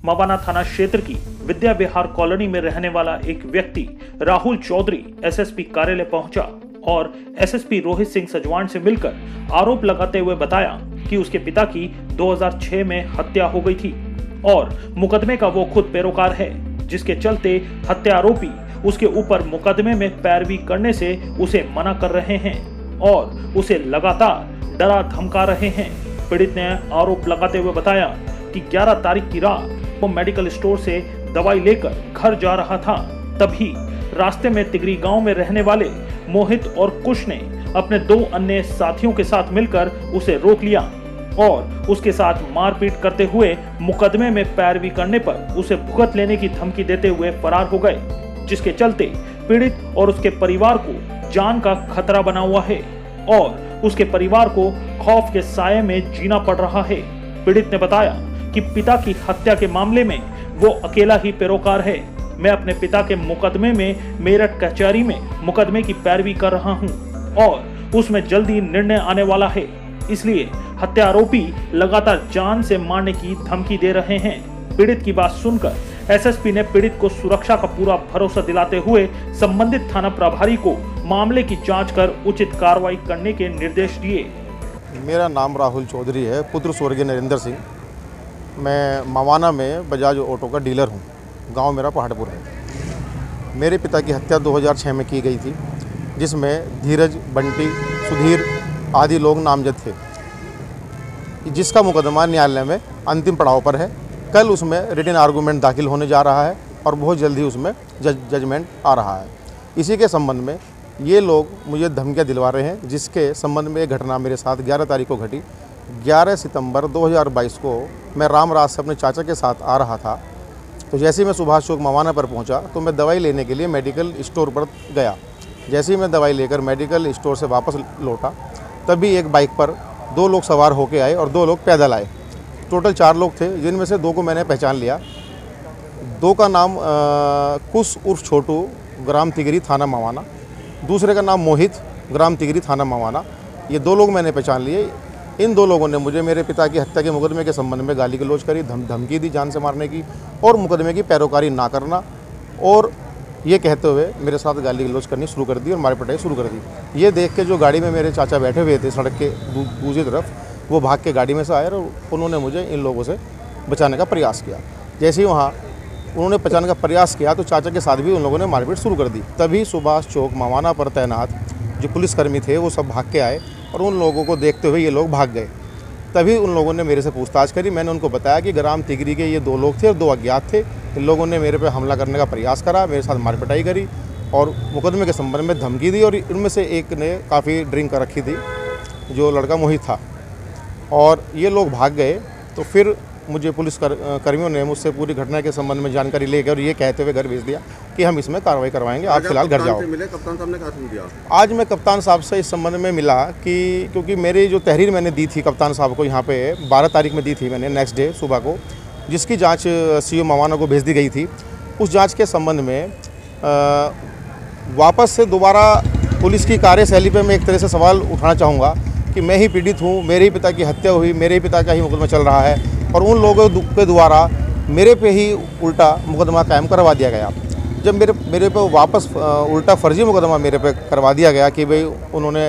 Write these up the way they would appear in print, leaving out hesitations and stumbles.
मवाना थाना क्षेत्र की विद्या विहार कॉलोनी में रहने वाला एक व्यक्ति राहुल चौधरी एसएसपी कार्यालय पहुंचा और एसएसपी रोहित सिंह सजवान से मिलकर आरोप लगाते हुए बताया कि उसके पिता की 2006 में हत्या हो गई थी और मुकदमे का वो खुद पैरोकार है, जिसके चलते हत्या आरोपी उसके ऊपर मुकदमे में पैरवी करने से उसे मना कर रहे हैं और उसे लगातार डरा धमका रहे हैं। पीड़ित ने आरोप लगाते हुए बताया कि 11 तारीख की रात वो मेडिकल स्टोर से दवाई लेकर घर जा रहा था। तभी रास्ते में तिगरी गांव में रहने वाले मोहित और कुश ने अपने 2 अन्य साथियों के साथ मिलकर उसे रोक लिया और उसके साथ मारपीट करते हुए मुकदमे में पैरवी करने पर उसे भुगत लेने की धमकी देते हुए फरार हो गए, जिसके चलते पीड़ित और उसके परिवार को जान का खतरा बना हुआ है और उसके परिवार को खौफ के साये में जीना पड़ रहा है। पीड़ित ने बताया कि पिता की हत्या के मामले में वो अकेला ही पैरोकार है। मैं अपने पिता के मुकदमे में मेरठ कचहरी में मुकदमे की पैरवी कर रहा हूं और उसमें जल्दी निर्णय आने वाला है, इसलिए हत्या आरोपी लगातार जान से मारने की धमकी दे रहे हैं। पीड़ित की बात सुनकर एसएसपी ने पीड़ित को सुरक्षा का पूरा भरोसा दिलाते हुए संबंधित थाना प्रभारी को मामले की जांच कर उचित कार्रवाई करने के निर्देश दिए। मेरा नाम राहुल चौधरी है, पुत्र स्वर्गीय नरेंद्र सिंह। मैं मवाना में बजाज ऑटो का डीलर हूँ। गांव मेरा पहाड़पुर है। मेरे पिता की हत्या 2006 में की गई थी, जिसमें धीरज, बंटी, सुधीर आदि लोग नामजद थे, जिसका मुकदमा न्यायालय में अंतिम पड़ाव पर है। कल उसमें रिटन आर्गूमेंट दाखिल होने जा रहा है और बहुत जल्दी उसमें जजमेंट आ रहा है। इसी के संबंध में ये लोग मुझे धमकियाँ दिलवा रहे हैं, जिसके संबंध में एक घटना मेरे साथ 11 तारीख को घटी। 11 सितंबर 2022 को मैं रामराज से अपने चाचा के साथ आ रहा था, तो जैसे ही मैं सुभाष चौक मवाना पर पहुंचा तो मैं दवाई लेने के लिए मेडिकल स्टोर पर गया। जैसे ही मैं दवाई लेकर मेडिकल स्टोर से वापस लौटा, तभी एक बाइक पर 2 लोग सवार होकर आए और 2 लोग पैदल आए। टोटल 4 लोग थे, जिनमें से 2 को मैंने पहचान लिया। 2 का नाम कुश उर्फ छोटू, ग्राम तिगरी, थाना मवाना। दूसरे का नाम मोहित, ग्राम तिगरी, थाना मवाना। ये 2 लोग मैंने पहचान लिए। इन 2 लोगों ने मुझे मेरे पिता की हत्या के मुकदमे के संबंध में गाली गलौज करी, धमकी दी जान से मारने की और मुकदमे की पैरोकारी ना करना, और ये कहते हुए मेरे साथ गाली गलौज करनी शुरू कर दी और मार पिटाई शुरू कर दी। ये देख के जो गाड़ी में मेरे चाचा बैठे हुए थे सड़क के दूसरी तरफ, वो भाग के गाड़ी में से आए और उन्होंने मुझे इन लोगों से बचाने का प्रयास किया। जैसे ही वहाँ उन्होंने बचाने का प्रयास किया तो चाचा के साथ भी उन लोगों ने मारपीट शुरू कर दी। तभी सुभाष चौक मवाना पर तैनात जो पुलिसकर्मी थे वो सब भाग के आए और उन लोगों को देखते हुए ये लोग भाग गए। तभी उन लोगों ने मेरे से पूछताछ करी। मैंने उनको बताया कि ग्राम तिगरी के ये 2 लोग थे और 2 अज्ञात थे। इन लोगों ने मेरे पे हमला करने का प्रयास करा, मेरे साथ मारपिटाई करी और मुकदमे के संबंध में धमकी दी। और इनमें से एक ने काफ़ी ड्रिंक कर रखी थी, जो लड़का मोहित था, और ये लोग भाग गए। तो फिर मुझे पुलिस कर्मियों ने मुझसे पूरी घटना के संबंध में जानकारी लेकर और ये कहते हुए घर भेज दिया कि हम इसमें कार्रवाई करवाएंगे, आप फिलहाल घर जाओ। कप्तान साहब ने कहा दिया? आज मैं कप्तान साहब से इस संबंध में मिला कि क्योंकि मेरी जो तहरीर मैंने दी थी कप्तान साहब को यहाँ पे 12 तारीख में दी थी मैंने, नेक्स्ट डे सुबह को, जिसकी जाँच सीओ मवाना को भेज दी गई थी। उस जाँच के संबंध में वापस से दोबारा पुलिस की कार्यशैली पर मैं एक तरह से सवाल उठाना चाहूँगा कि मैं ही पीड़ित हूँ, मेरे ही पिता की हत्या हुई, मेरे ही पिता का ही मुकदमा चल रहा है और उन लोगों के द्वारा मेरे पे ही उल्टा मुकदमा कायम करवा दिया गया। जब मेरे पे वापस उल्टा फर्जी मुकदमा मेरे पे करवा दिया गया कि भाई उन्होंने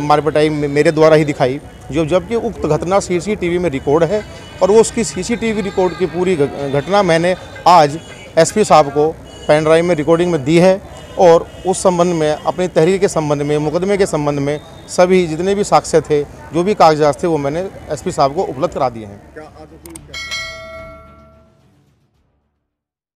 मारपिटाई मेरे द्वारा ही दिखाई, जबकि उक्त घटना सीसीटीवी में रिकॉर्ड है और वो उसकी सीसीटीवी रिकॉर्ड की पूरी घटना मैंने आज एसपी साहब को पेन ड्राइव में रिकॉर्डिंग में दी है और उस संबंध में अपनी तहरीर के संबंध में, मुकदमे के संबंध में सभी जितने भी साक्ष्य थे, जो भी कागजात थे, वो मैंने एसपी साहब को उपलब्ध करा दिए हैं।